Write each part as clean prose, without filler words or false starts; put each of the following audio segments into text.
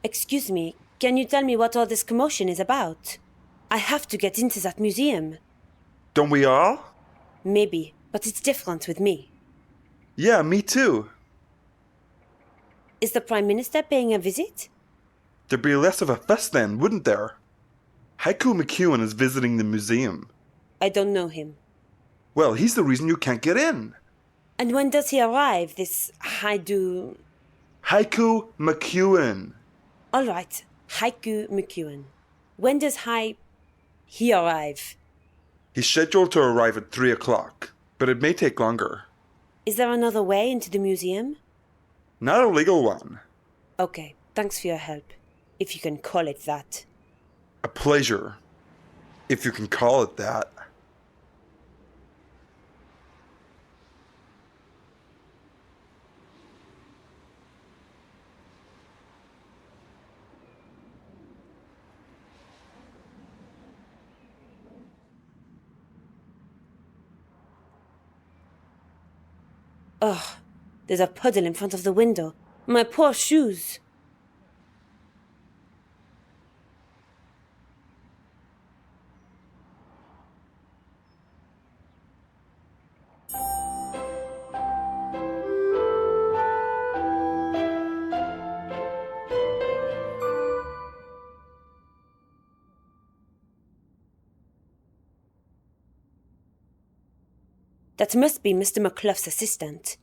Excuse me, can you tell me what all this commotion is about? I have to get into that museum. Don't we all? Maybe, but it's different with me. Yeah, me too. Is the Prime Minister paying a visit? There'd be less of a fuss then, wouldn't there? Haiku McEwen is visiting the museum. I don't know him. Well, he's the reason you can't get in. And when does he arrive, this Haiku McEwen. All right, Haiku McEwen. When does he arrive? He's scheduled to arrive at 3 o'clock, but it may take longer. Is there another way into the museum? Not a legal one. Okay, thanks for your help, if you can call it that. A pleasure, if you can call it that. Ugh, there's a puddle in front of the window. My poor shoes. That must be Mr. McClough's assistant.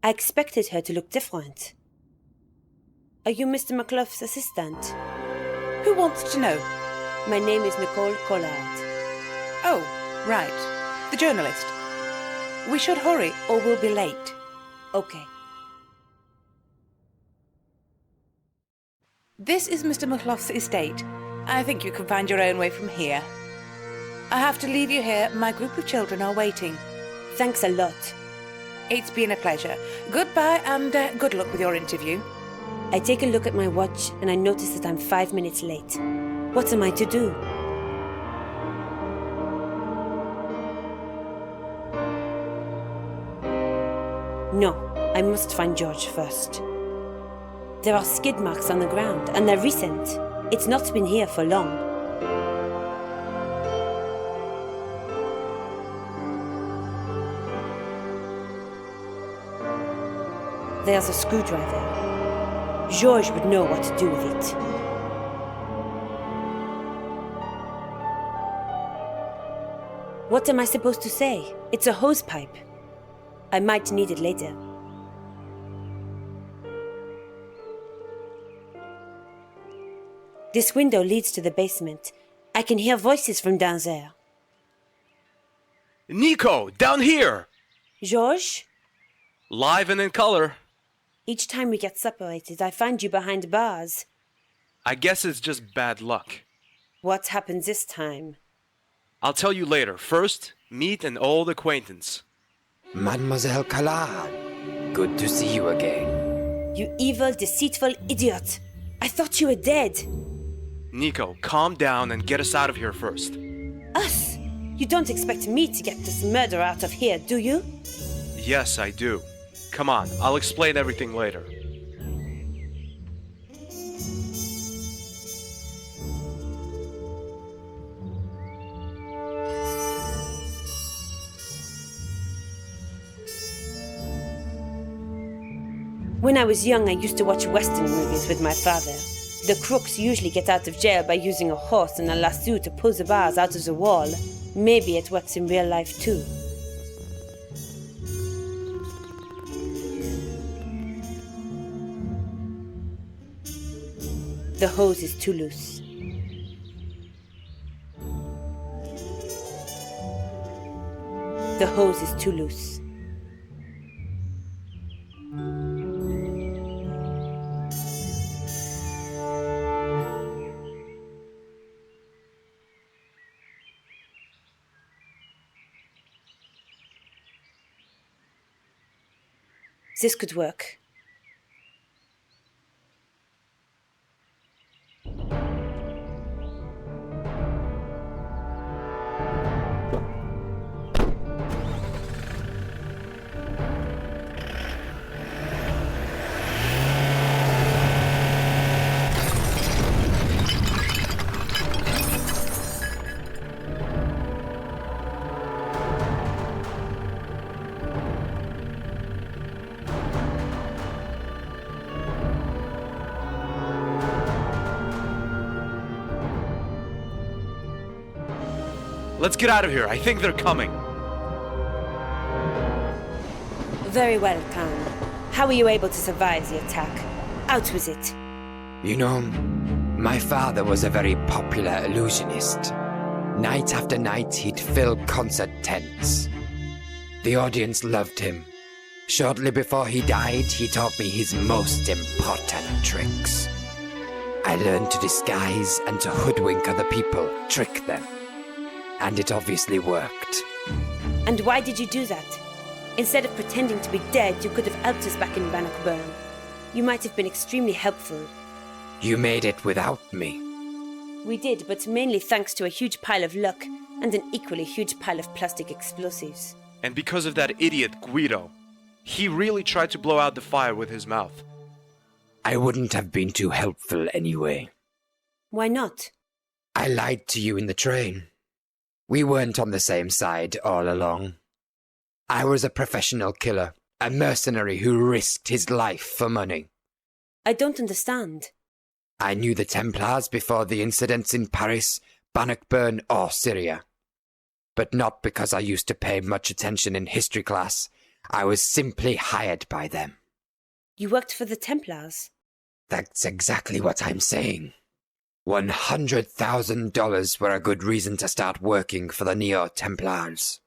I expected her to look different. Are you Mr. McClough's assistant? Who wants to know? My name is Nicole Collard. Oh, right. The journalist. We should hurry or we'll be late. Okay. This is Mr. McClough's estate. I think you can find your own way from here. I have to leave you here. My group of children are waiting. Thanks a lot. It's been a pleasure. Goodbye and good luck with your interview. I take a look at my watch and I notice that I'm 5 minutes late. What am I to do? No, I must find George first. There are skid marks on the ground and they're recent. It's not been here for long. There's a screwdriver. Georges would know what to do with it. What am I supposed to say? It's a hose pipe. I might need it later. This window leads to the basement. I can hear voices from down there. Nico, down here! Georges? Live and in color. Each time we get separated, I find you behind bars. I guess it's just bad luck. What happens this time? I'll tell you later. First, meet an old acquaintance. Mademoiselle Collard, good to see you again. You evil, deceitful idiot! I thought you were dead! Nico, calm down and get us out of here first. Us? You don't expect me to get this murderer out of here, do you? Yes, I do. Come on, I'll explain everything later. When I was young, I used to watch Western movies with my father. The crooks usually get out of jail by using a horse and a lasso to pull the bars out of the wall. Maybe it works in real life too. The hose is too loose. The hose is too loose. This could work. Let's get out of here. I think they're coming. Very well, Khan. How were you able to survive the attack? Out with it. You know, my father was a very popular illusionist. Night after night, he'd fill concert tents. The audience loved him. Shortly before he died, he taught me his most important tricks. I learned to disguise and to hoodwink other people, trick them. And it obviously worked. And why did you do that? Instead of pretending to be dead, you could have helped us back in Bannockburn. You might have been extremely helpful. You made it without me. We did, but mainly thanks to a huge pile of luck and an equally huge pile of plastic explosives. And because of that idiot Guido. He really tried to blow out the fire with his mouth. I wouldn't have been too helpful anyway. Why not? I lied to you in the train. We weren't on the same side all along. I was a professional killer, a mercenary who risked his life for money. I don't understand. I knew the Templars before the incidents in Paris, Bannockburn, or Syria. But not because I used to pay much attention in history class. I was simply hired by them. You worked for the Templars? That's exactly what I'm saying. $100,000 were a good reason to start working for the Neo-Templars.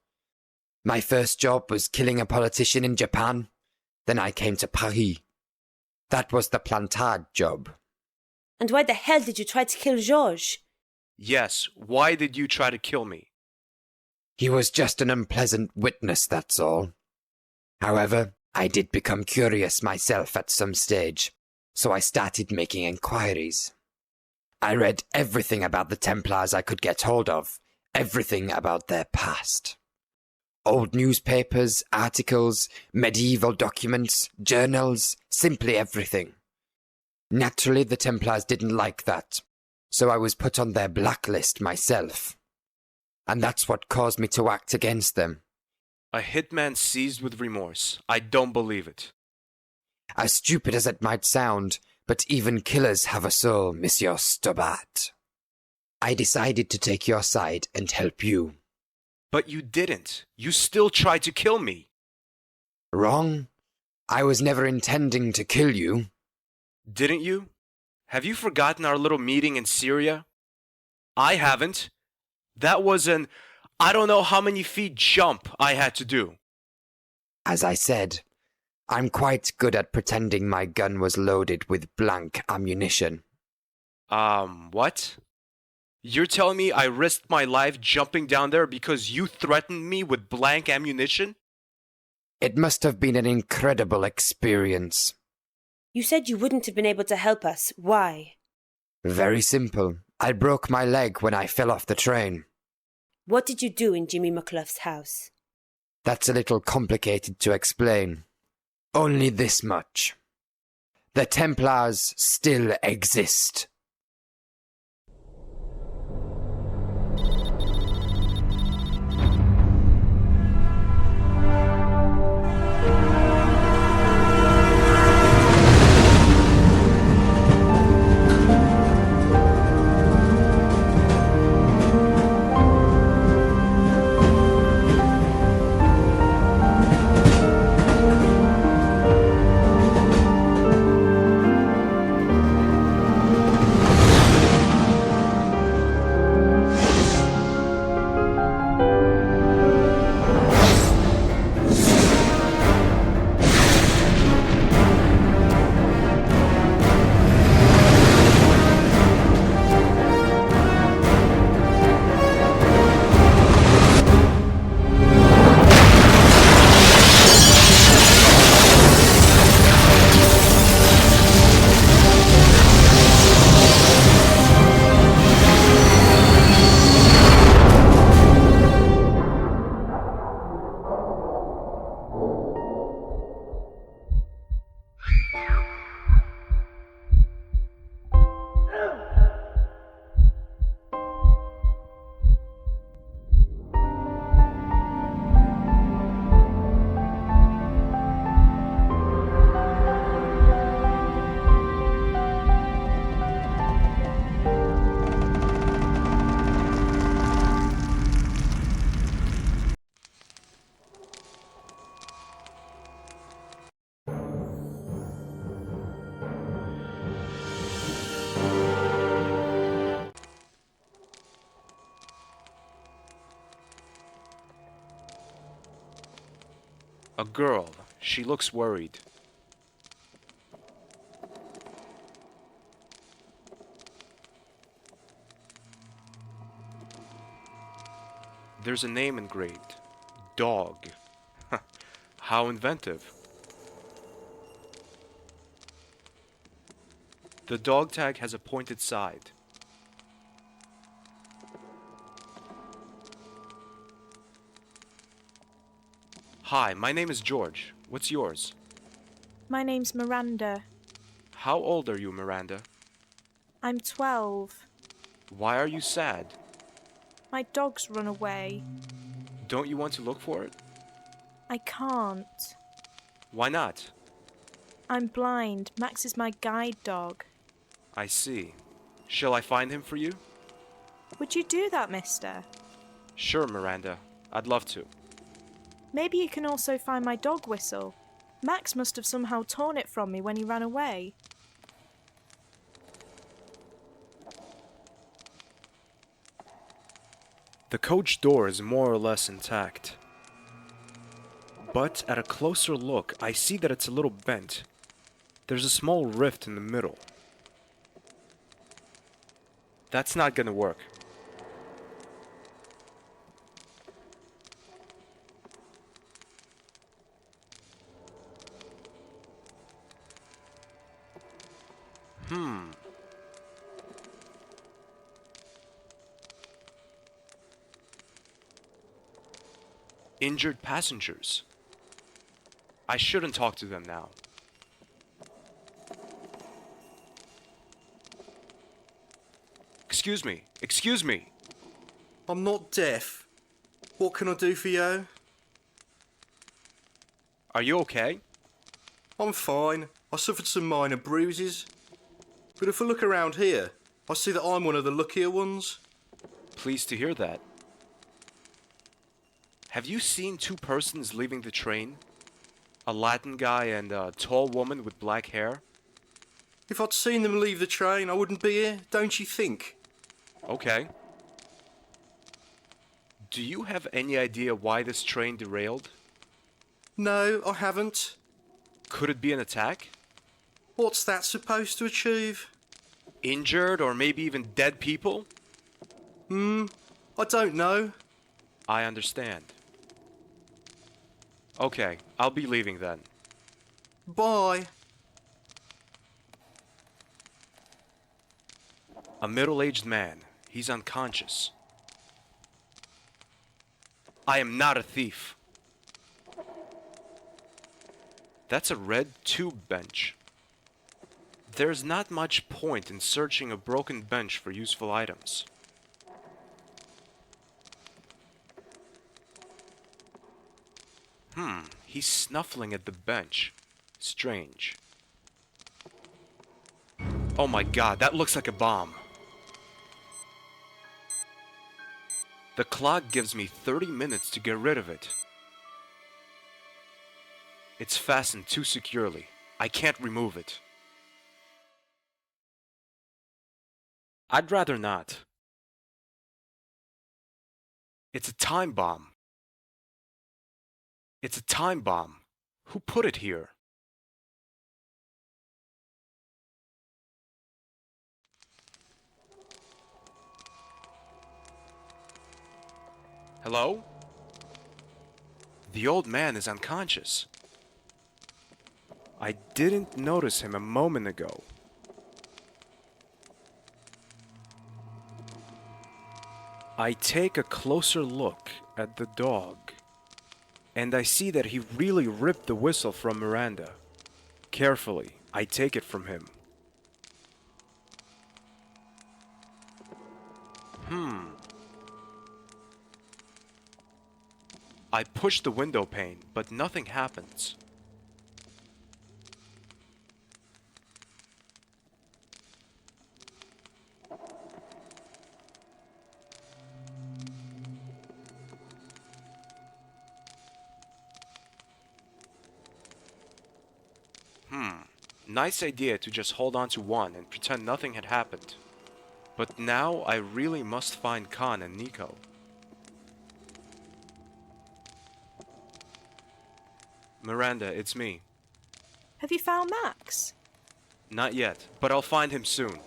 My first job was killing a politician in Japan. Then I came to Paris. That was the Plantade job. And why the hell did you try to kill Georges? Yes, why did you try to kill me? He was just an unpleasant witness, that's all. However, I did become curious myself at some stage, so I started making inquiries. I read everything about the Templars I could get hold of, everything about their past. Old newspapers, articles, medieval documents, journals, simply everything. Naturally, the Templars didn't like that, so I was put on their blacklist myself. And that's what caused me to act against them. A hitman seized with remorse. I don't believe it. As stupid as it might sound, but even killers have a soul, Monsieur Stobart. I decided to take your side and help you. But you didn't. You still tried to kill me. Wrong. I was never intending to kill you. Didn't you? Have you forgotten our little meeting in Syria? I haven't. That was an I don't know how many feet jump I had to do. As I said, I'm quite good at pretending my gun was loaded with blank ammunition. What? You're telling me I risked my life jumping down there because you threatened me with blank ammunition? It must have been an incredible experience. You said you wouldn't have been able to help us. Why? Very simple. I broke my leg when I fell off the train. What did you do in Jimmy McClough's house? That's a little complicated to explain. Only this much. The Templars still exist. A girl. She looks worried. There's a name engraved. Dog. How inventive. The dog tag has a pointed side. Hi, my name is George. What's yours? My name's Miranda. How old are you, Miranda? I'm 12. Why are you sad? My dog's run away. Don't you want to look for it? I can't. Why not? I'm blind. Max is my guide dog. I see. Shall I find him for you? Would you do that, mister? Sure, Miranda. I'd love to. Maybe you can also find my dog whistle. Max must have somehow torn it from me when he ran away. The coach door is more or less intact. But at a closer look, I see that it's a little bent. There's a small rift in the middle. That's not gonna work. Injured passengers. I shouldn't talk to them now. Excuse me. Excuse me. I'm not deaf. What can I do for you? Are you okay? I'm fine. I suffered some minor bruises. But if I look around here, I see that I'm one of the luckier ones. Pleased to hear that. Have you seen two persons leaving the train? A Latin guy and a tall woman with black hair? If I'd seen them leave the train, I wouldn't be here, don't you think? Okay. Do you have any idea why this train derailed? No, I haven't. Could it be an attack? What's that supposed to achieve? Injured or maybe even dead people? I don't know. I understand. Okay, I'll be leaving then. Bye. A middle-aged man. He's unconscious. I am not a thief. That's a red tube bench. There's not much point in searching a broken bench for useful items. He's snuffling at the bench. Strange. Oh my god, that looks like a bomb. The clock gives me 30 minutes to get rid of it. It's fastened too securely. I can't remove it. I'd rather not. It's a time bomb. It's a time bomb. Who put it here? Hello? The old man is unconscious. I didn't notice him a moment ago. I take a closer look at the dog, and I see that he really ripped the whistle from Miranda. Carefully, I take it from him. I push the window pane, but nothing happens. Nice idea to just hold on to one and pretend nothing had happened. But now I really must find Khan and Nico. Miranda, it's me. Have you found Max? Not yet, but I'll find him soon.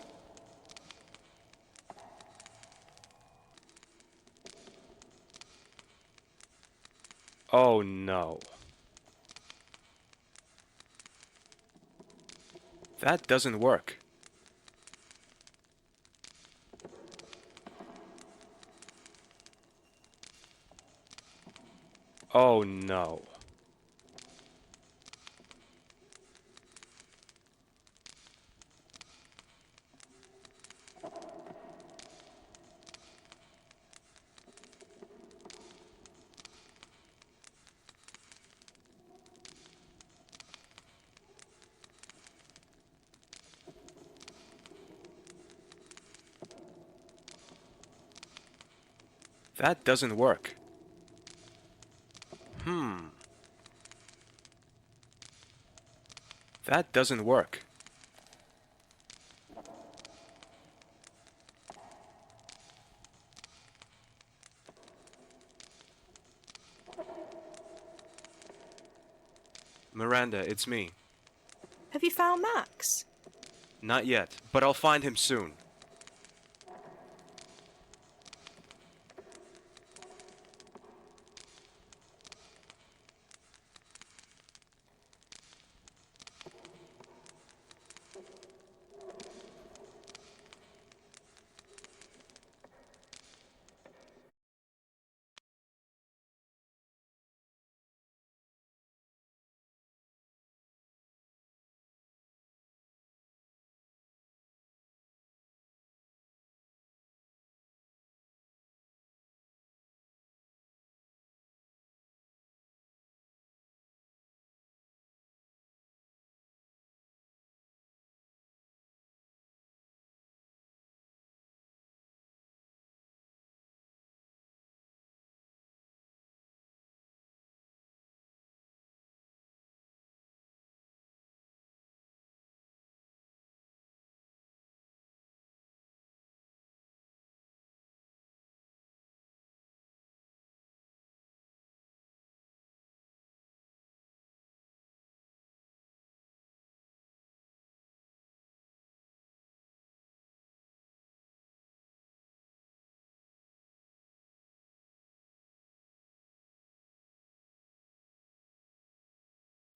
Oh no. That doesn't work. Oh no. That doesn't work. That doesn't work. Miranda, it's me. Have you found Max? Not yet, but I'll find him soon.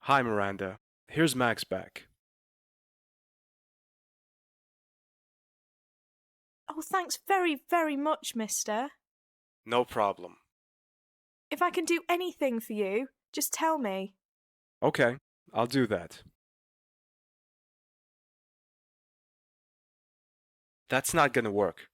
Hi, Miranda. Here's Max back. Oh, thanks very, very much, mister. No problem. If I can do anything for you, just tell me. Okay, I'll do that. That's not gonna work.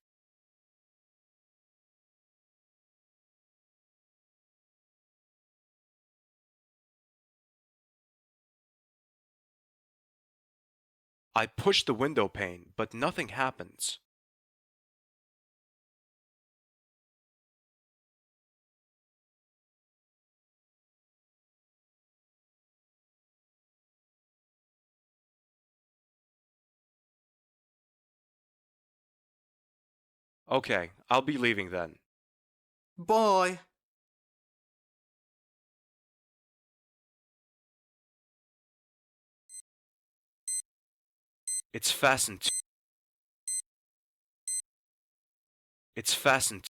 I push the window pane, but nothing happens. Okay, I'll be leaving then. Bye. It's fastened. It's fastened.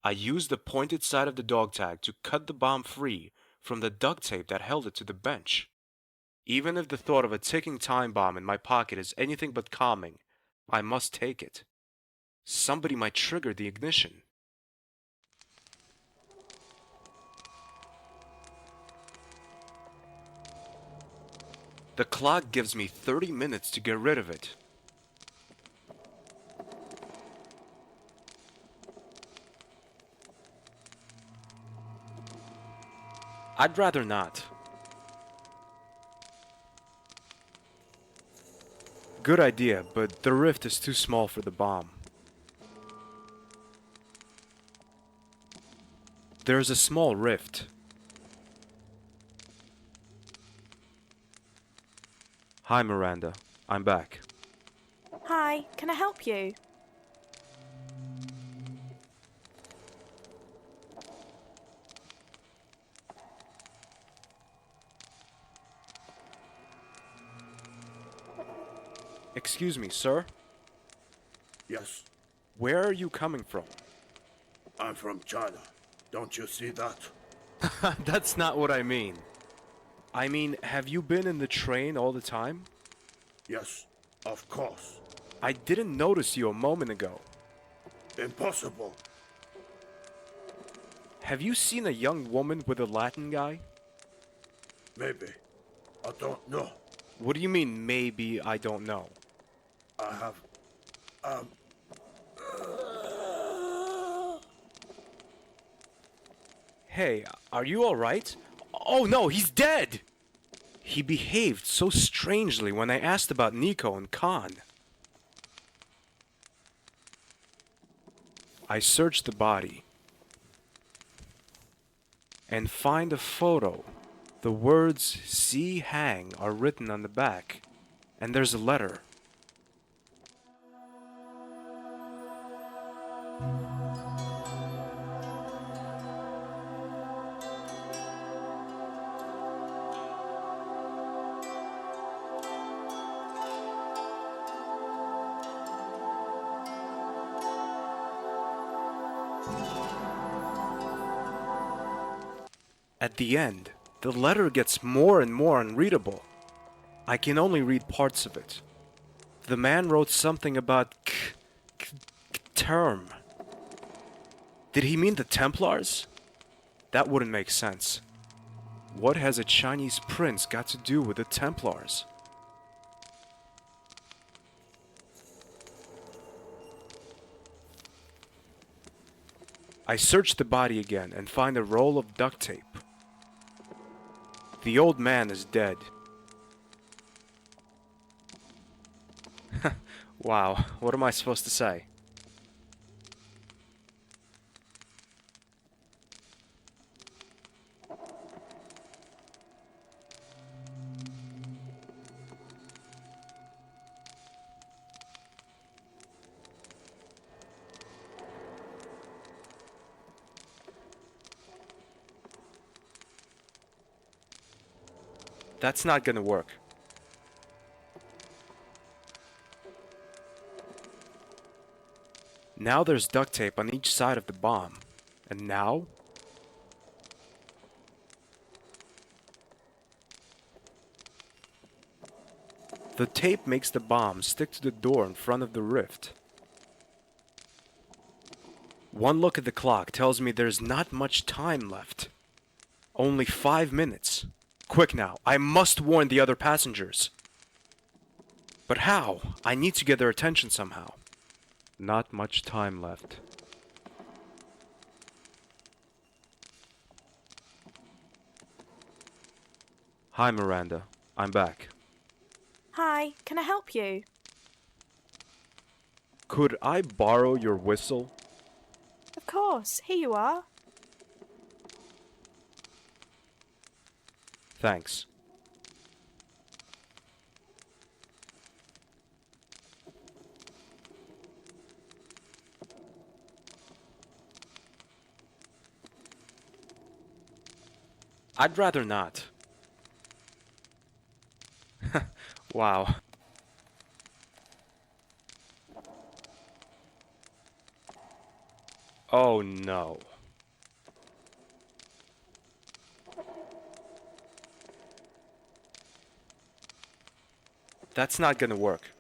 I used the pointed side of the dog tag to cut the bomb free from the duct tape that held it to the bench. Even if the thought of a ticking time bomb in my pocket is anything but calming, I must take it. Somebody might trigger the ignition. The clock gives me 30 minutes to get rid of it. I'd rather not. Good idea, but the rift is too small for the bomb. There's a small rift. Hi, Miranda. I'm back. Hi, can I help you? Excuse me, sir? Yes, Where are you coming from? I'm from China. Don't you see that? That's not what I mean. I mean, have you been in the train all the time? Yes, of course. I didn't notice you a moment ago. Impossible. Have you seen a young woman with a Latin guy? Maybe. I don't know. What do you mean, maybe I don't know? I have... Hey, are you alright? Oh no, he's dead! He behaved so strangely when I asked about Nico and Khan. I searched the body and find a photo. The words "Si Hang" are written on the back, and there's a letter. At the end, the letter gets more and more unreadable. I can only read parts of it. The man wrote something about term. Did he mean the Templars? That wouldn't make sense. What has a Chinese prince got to do with the Templars? I search the body again and find a roll of duct tape. The old man is dead. Wow, what am I supposed to say? That's not gonna work. Now there's duct tape on each side of the bomb. And now? The tape makes the bomb stick to the door in front of the rift. One look at the clock tells me there's not much time left. Only 5 minutes. Quick now, I must warn the other passengers. But how? I need to get their attention somehow. Not much time left. Hi, Miranda. I'm back. Hi, can I help you? Could I borrow your whistle? Of course, here you are. Thanks. I'd rather not. Wow. Oh no. That's not gonna work.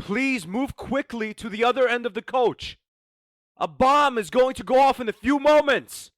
Please move quickly to the other end of the coach. A bomb is going to go off in a few moments.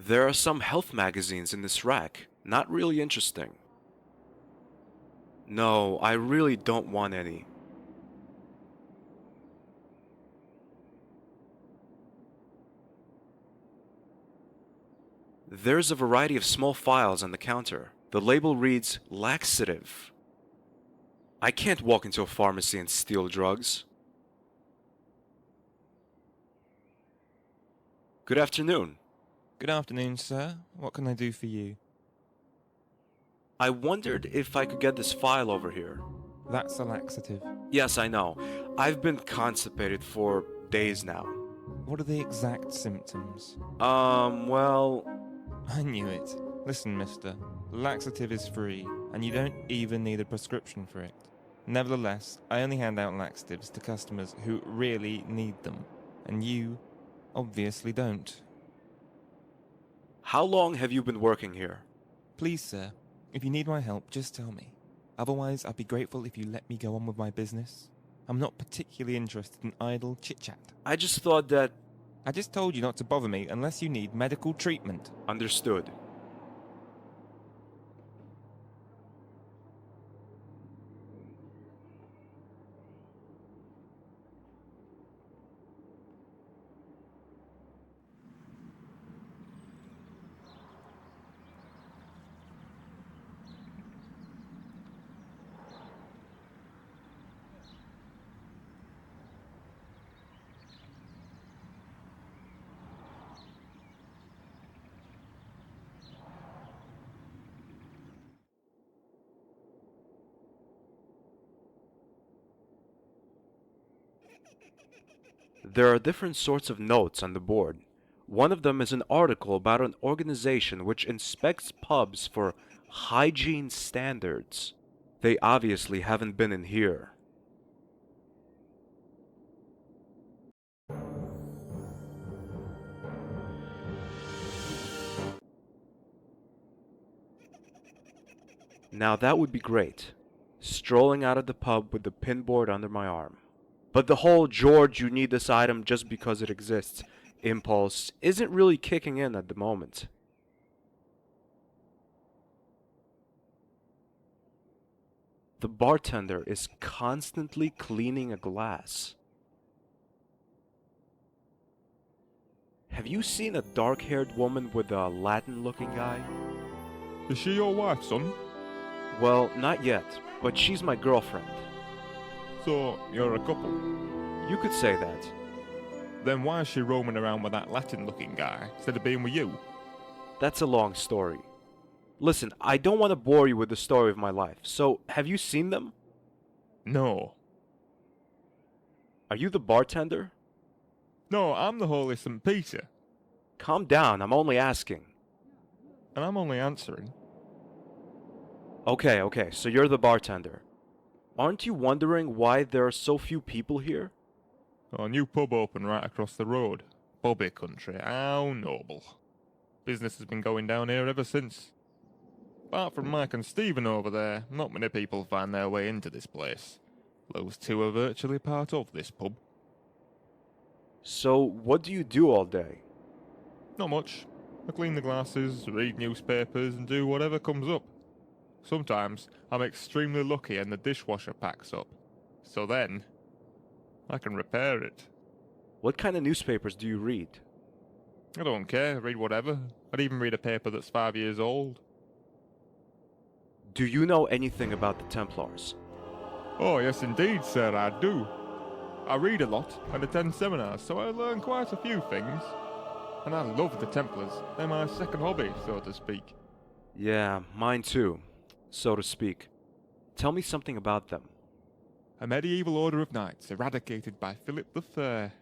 There are some health magazines in this rack. Not really interesting. No, I really don't want any. There's a variety of small files on the counter. The label reads laxative. I can't walk into a pharmacy and steal drugs. Good afternoon. Good afternoon, sir. What can I do for you? I wondered if I could get this file over here. That's a laxative. Yes, I know. I've been constipated for days now. What are the exact symptoms? Well... I knew it. Listen, mister. Laxative is free, and you don't even need a prescription for it. Nevertheless, I only hand out laxatives to customers who really need them, and you obviously don't. How long have you been working here? Please, sir, if you need my help, just tell me. Otherwise, I'd be grateful if you let me go on with my business. I'm not particularly interested in idle chit-chat. I just thought that... I just told you not to bother me unless you need medical treatment. Understood. There are different sorts of notes on the board. One of them is an article about an organization which inspects pubs for hygiene standards. They obviously haven't been in here. Now that would be great. Strolling out of the pub with the pinboard under my arm. But the whole "George, you need this item just because it exists" impulse isn't really kicking in at the moment. The bartender is constantly cleaning a glass. Have you seen a dark-haired woman with a Latin-looking guy? Is she your wife, son? Well, not yet, but she's my girlfriend. So, you're a couple? You could say that. Then why is she roaming around with that Latin-looking guy instead of being with you? That's a long story. Listen, I don't want to bore you with the story of my life, so have you seen them? No. Are you the bartender? No, I'm the Holy St. Peter. Calm down, I'm only asking. And I'm only answering. Okay, so you're the bartender. Aren't you wondering why there are so few people here? A new pub opened right across the road. Bobby country, how noble. Business has been going down here ever since. Apart from Mike and Stephen over there, not many people find their way into this place. Those two are virtually part of this pub. So, what do you do all day? Not much. I clean the glasses, read newspapers, and do whatever comes up. Sometimes I'm extremely lucky and the dishwasher packs up. So then, I can repair it. What kind of newspapers do you read? I don't care, read whatever. I'd even read a paper that's 5 years old. Do you know anything about the Templars? Oh, yes indeed, sir, I do. I read a lot and attend seminars, so I learn quite a few things. And I love the Templars. They're my second hobby, so to speak. Yeah, mine too, so to speak. Tell me something about them. A medieval order of knights eradicated by Philip the Fair.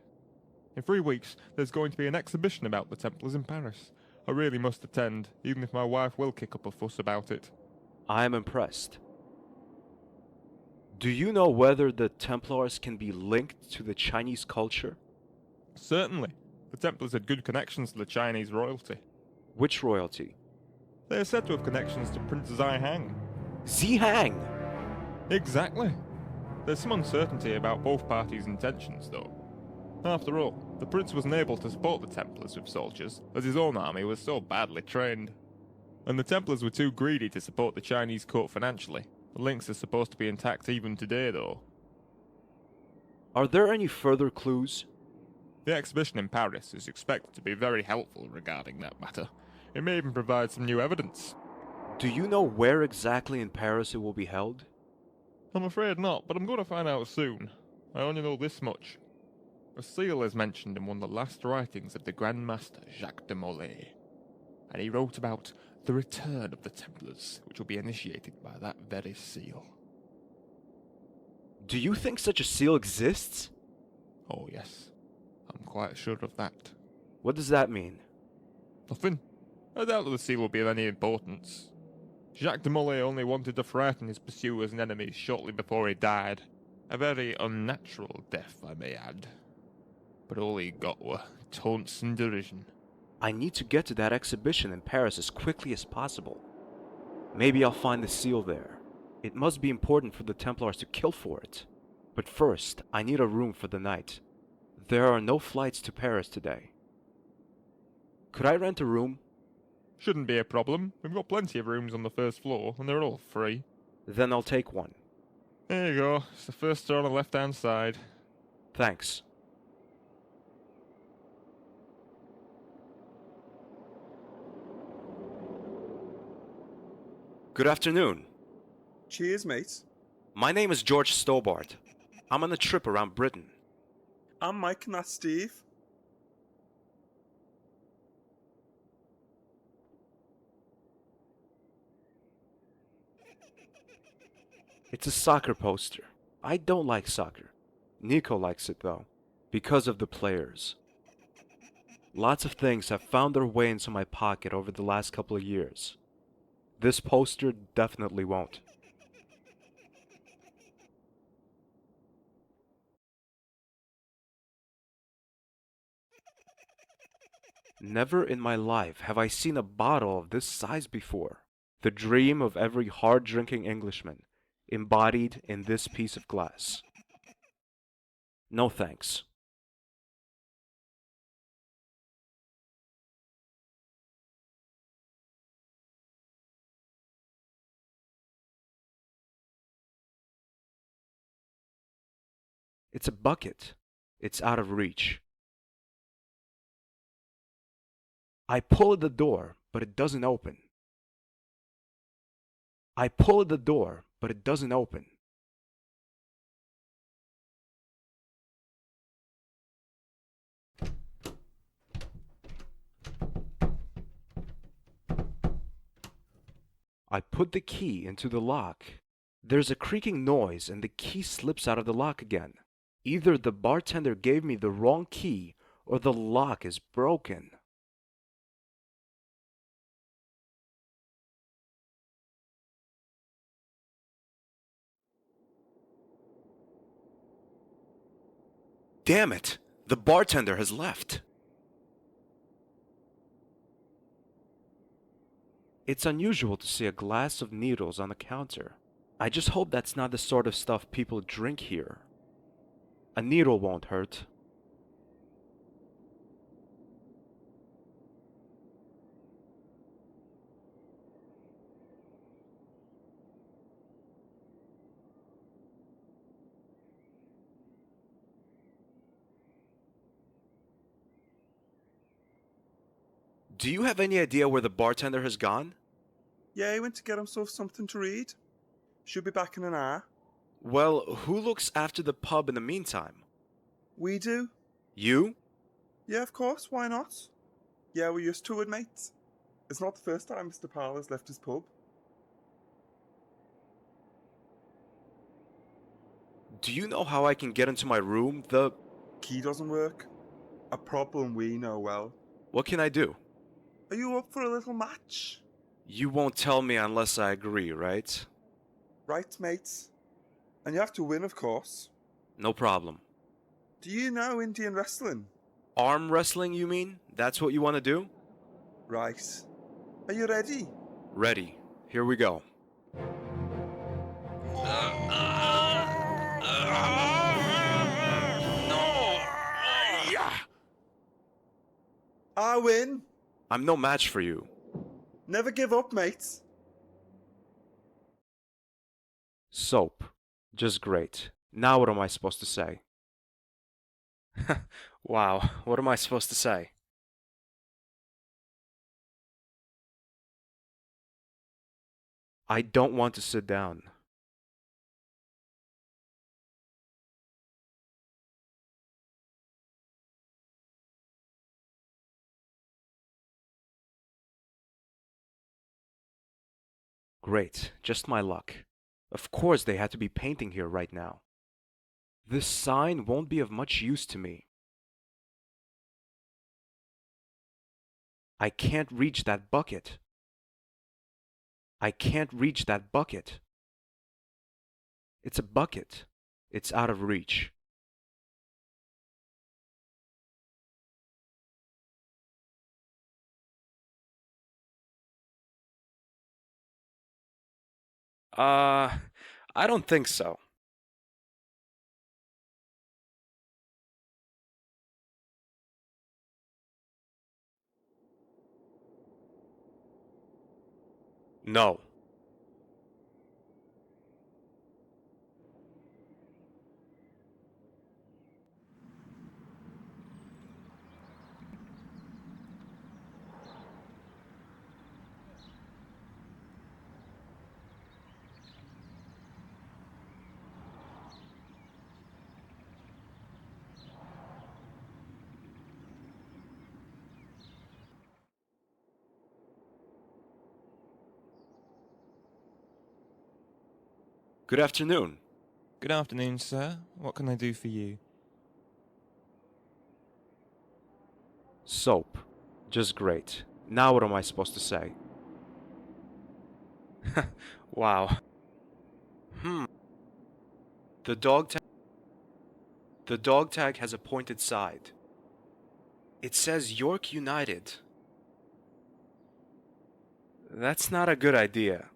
In 3 weeks, there's going to be an exhibition about the Templars in Paris. I really must attend, even if my wife will kick up a fuss about it. I am impressed. Do you know whether the Templars can be linked to the Chinese culture? Certainly. The Templars had good connections to the Chinese royalty. Which royalty? They are said to have connections to Prince Zihang. Zihang! Exactly. There's some uncertainty about both parties' intentions, though. After all, the prince wasn't able to support the Templars with soldiers, as his own army was so badly trained. And the Templars were too greedy to support the Chinese court financially. The links are supposed to be intact even today, though. Are there any further clues? The exhibition in Paris is expected to be very helpful regarding that matter. It may even provide some new evidence. Do you know where exactly in Paris it will be held? I'm afraid not, but I'm going to find out soon. I only know this much. A seal is mentioned in one of the last writings of the Grand Master Jacques de Molay, and he wrote about the return of the Templars, which will be initiated by that very seal. Do you think such a seal exists? Oh yes, I'm quite sure of that. What does that mean? Nothing. I doubt that the seal will be of any importance. Jacques de Molay only wanted to frighten his pursuers and enemies shortly before he died. A very unnatural death, I may add. But all he got were taunts and derision. I need to get to that exhibition in Paris as quickly as possible. Maybe I'll find the seal there. It must be important for the Templars to kill for it. But first, I need a room for the night. There are no flights to Paris today. Could I rent a room? Shouldn't be a problem. We've got plenty of rooms on the first floor, and they're all free. Then I'll take one. There you go. It's the first door on the left-hand side. Thanks. Good afternoon. Cheers, mate. My name is George Stobart. I'm on a trip around Britain. I'm Mike and that's Steve. It's a soccer poster. I don't like soccer. Nico likes it though, because of the players. Lots of things have found their way into my pocket over the last couple of years. This poster definitely won't. Never in my life have I seen a bottle of this size before. The dream of every hard-drinking Englishman, embodied in this piece of glass. No thanks. It's a bucket. It's out of reach. I pull at the door, but it doesn't open. I pull at the door, but it doesn't open. I put the key into the lock. There's a creaking noise and the key slips out of the lock again. Either the bartender gave me the wrong key or the lock is broken. Damn it! The bartender has left. It's unusual to see a glass of needles on the counter. I just hope that's not the sort of stuff people drink here. A needle won't hurt. Do you have any idea where the bartender has gone? Yeah, he went to get himself something to read. Should be back in an hour. Well, who looks after the pub in the meantime? We do. You? Yeah, of course, why not? Yeah, we're used to it, mate. It's not the first time Mr. Powell has left his pub. Do you know how I can get into my room? The Key doesn't work. A problem we know well. What can I do? Are you up for a little match? You won't tell me unless I agree, right? Right, mate. And you have to win, of course. No problem. Do you know Indian wrestling? Arm wrestling, you mean? That's what you want to do? Right. Are you ready? Ready. Here we go. I win. I'm no match for you. Never give up, mates. Soap. Just great. Now what am I supposed to say? Wow, what am I supposed to say? I don't want to sit down. Great, just my luck. Of course they had to be painting here right now. This sign won't be of much use to me. I can't reach that bucket. I can't reach that bucket. It's a bucket. It's out of reach. I don't think so. No. Good afternoon. Good afternoon, sir. What can I do for you? Soap. Just great. Now what am I supposed to say? Wow. The dog tag has a pointed side. It says York United. That's not a good idea.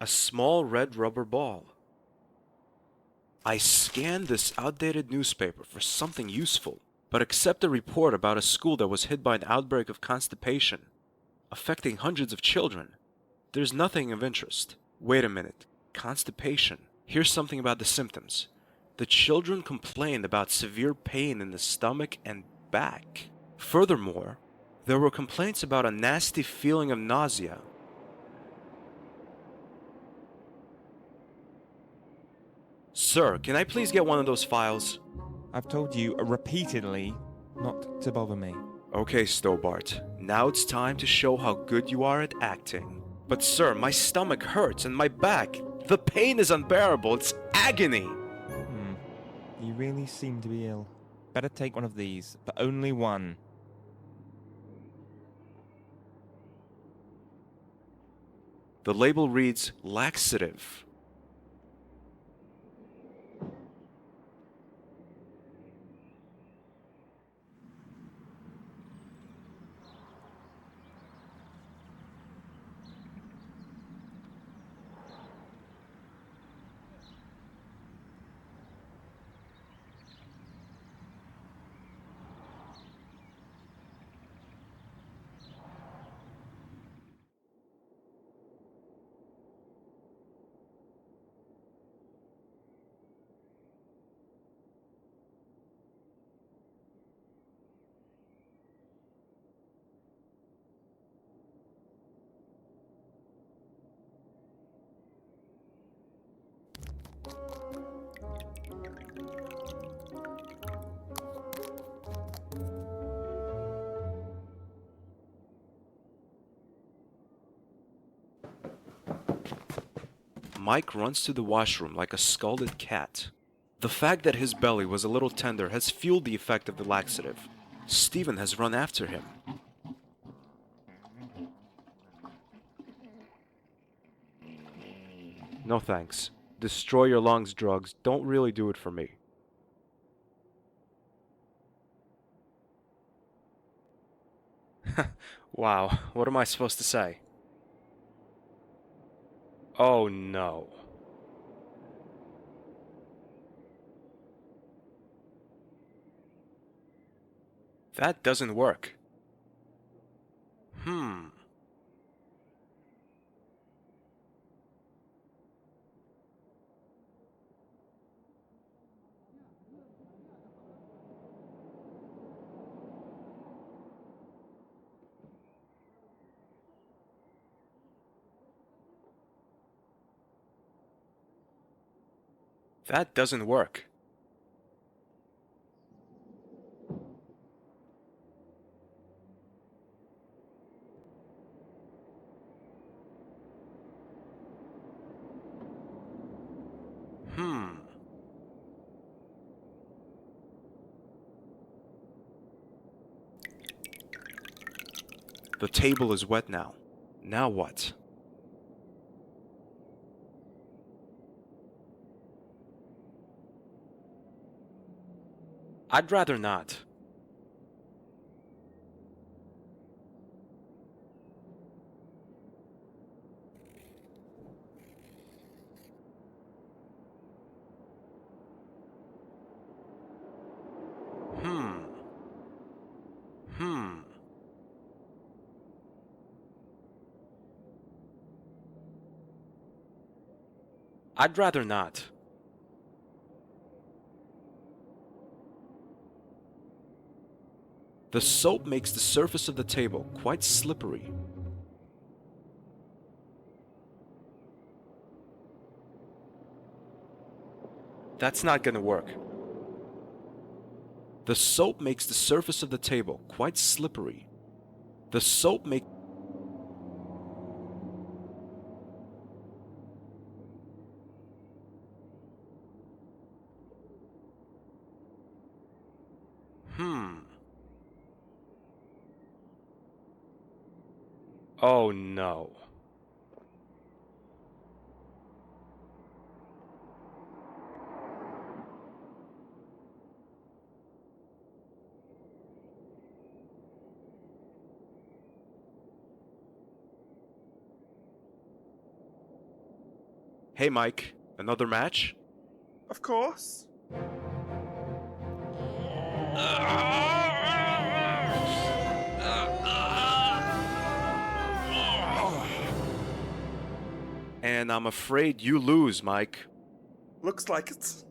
A small red rubber ball. I scanned this outdated newspaper for something useful, but except a report about a school that was hit by an outbreak of constipation, affecting hundreds of children, there's nothing of interest. Wait a minute. Constipation. Here's something about the symptoms. The children complained about severe pain in the stomach and back. Furthermore, there were complaints about a nasty feeling of nausea. Sir, can I please get one of those files? I've told you repeatedly not to bother me. Okay, Stobart. Now it's time to show how good you are at acting. But sir, my stomach hurts and my back. The pain is unbearable. It's agony. You really seem to be ill. Better take one of these, but only one. The label reads laxative. Mike runs to the washroom like a scalded cat. The fact that his belly was a little tender has fueled the effect of the laxative. Stephen has run after him. No thanks. Destroy your lungs drugs don't really do it for me. Wow, what am I supposed to say? Oh no. That doesn't work. That doesn't work. The table is wet now. Now what? I'd rather not. I'd rather not. The soap makes the surface of the table quite slippery. That's not gonna work. The soap makes the surface of the table quite slippery. The soap makes... Oh no. Hey Mike, another match? Of course. And I'm afraid you lose, Mike. Looks like it.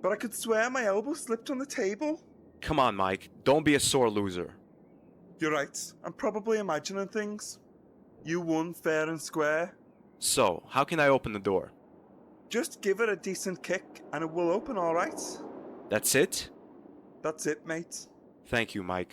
But I could swear my elbow slipped on the table. Come on, Mike. Don't be a sore loser. You're right. I'm probably imagining things. You won fair and square. So, how can I open the door? Just give it a decent kick and it will open all right. That's it? That's it, mate. Thank you, Mike.